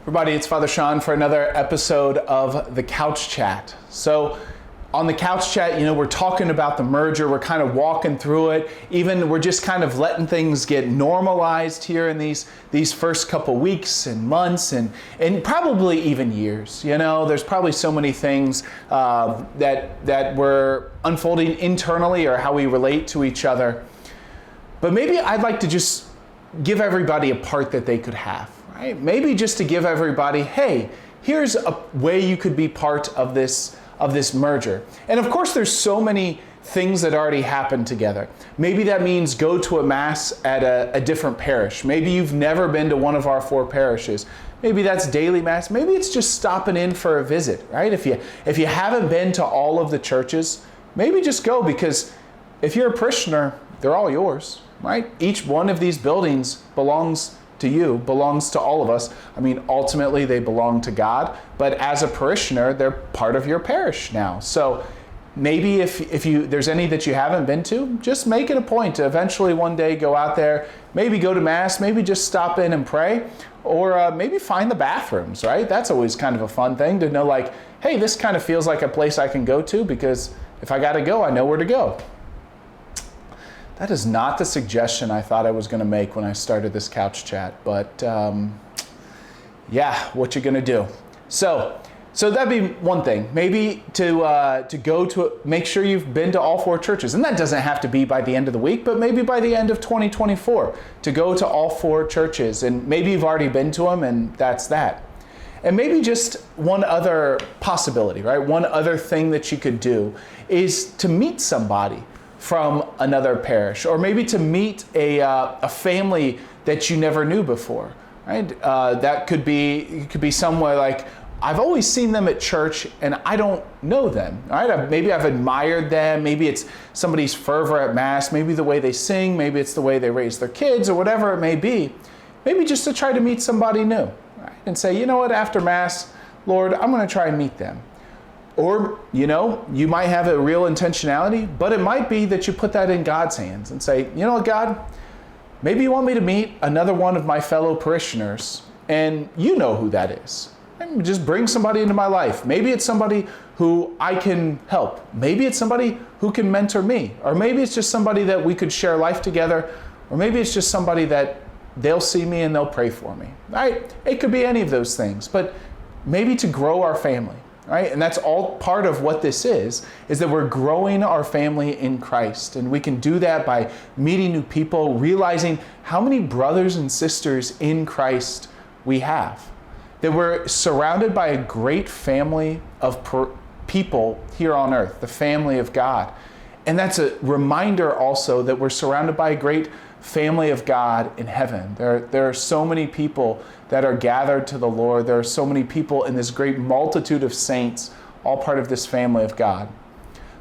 Everybody, it's Father Sean for another episode of The Couch Chat. So on The Couch Chat, we're talking about the merger, we're kind of walking through it, even we're just kind of letting things get normalized here in these first couple weeks and months and probably even years. There's probably so many things that were unfolding internally or how we relate to each other. But maybe I'd like to just give everybody a part that they could have. Right? Maybe just to give everybody, hey, here's a way you could be part of this merger. And of course, there's so many things that already happened together. Maybe that means go to a mass at a different parish. Maybe you've never been to one of our 4 parishes. Maybe that's daily mass. Maybe it's just stopping in for a visit, right? If you haven't been to all of the churches, maybe just go, because if you're a parishioner, they're all yours, right? Each one of these buildings belongs to you, belongs to all of us. I mean, ultimately they belong to God, but as a parishioner, they're part of your parish now. So maybe if there's any that you haven't been to, just make it a point to eventually one day go out there, maybe go to mass, maybe just stop in and pray, or maybe find the bathrooms, right? That's always kind of a fun thing to know, like, hey, this kind of feels like a place I can go to, because if I gotta go, I know where to go. That is not the suggestion I thought I was going to make when I started this couch chat, but yeah, what you going to do? So that'd be one thing. Maybe to go to make sure you've been to all 4 churches, and that doesn't have to be by the end of the week, but maybe by the end of 2024 to go to all 4 churches, and maybe you've already been to them, and that's that. And maybe just one other possibility, right? One other thing that you could do is to meet somebody from another parish, or maybe to meet a family that you never knew before, right? That could be somewhere like, I've always seen them at church and I don't know them, right? Maybe I've admired them, maybe it's somebody's fervor at Mass, maybe the way they sing, maybe it's the way they raise their kids, or whatever it may be. Maybe just to try to meet somebody new, right? And say, you know what, after Mass, Lord, I'm gonna try and meet them. Or, you might have a real intentionality, but it might be that you put that in God's hands and say, you know what, God, maybe you want me to meet another one of my fellow parishioners, and you know who that is. And just bring somebody into my life. Maybe it's somebody who I can help. Maybe it's somebody who can mentor me. Or maybe it's just somebody that we could share life together. Or maybe it's just somebody that they'll see me and they'll pray for me. Right? It could be any of those things, but maybe to grow our family. Right? And that's all part of what this is that we're growing our family in Christ. And we can do that by meeting new people, realizing how many brothers and sisters in Christ we have. That we're surrounded by a great family of people here on earth, the family of God. And that's a reminder also that we're surrounded by a great family of God in heaven. There are so many people that are gathered to the Lord. There are so many people in this great multitude of saints, all part of this family of God.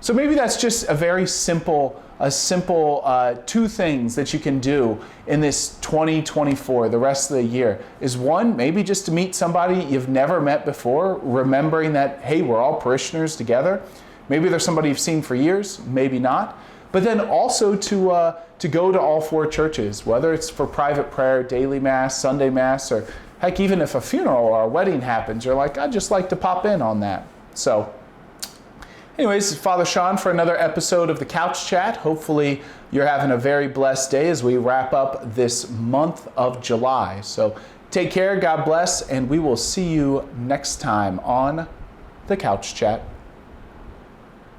So maybe that's just a very simple 2 things that you can do in this 2024, the rest of the year. Is one, maybe just to meet somebody you've never met before, remembering that, hey, we're all parishioners together. Maybe there's somebody you've seen for years, maybe not. But then also to go to all 4 churches, whether it's for private prayer, daily Mass, Sunday Mass, or heck, even if a funeral or a wedding happens, you're like, I'd just like to pop in on that. So anyways, Father Sean for another episode of The Couch Chat. Hopefully you're having a very blessed day as we wrap up this month of July. So take care, God bless, and we will see you next time on The Couch Chat.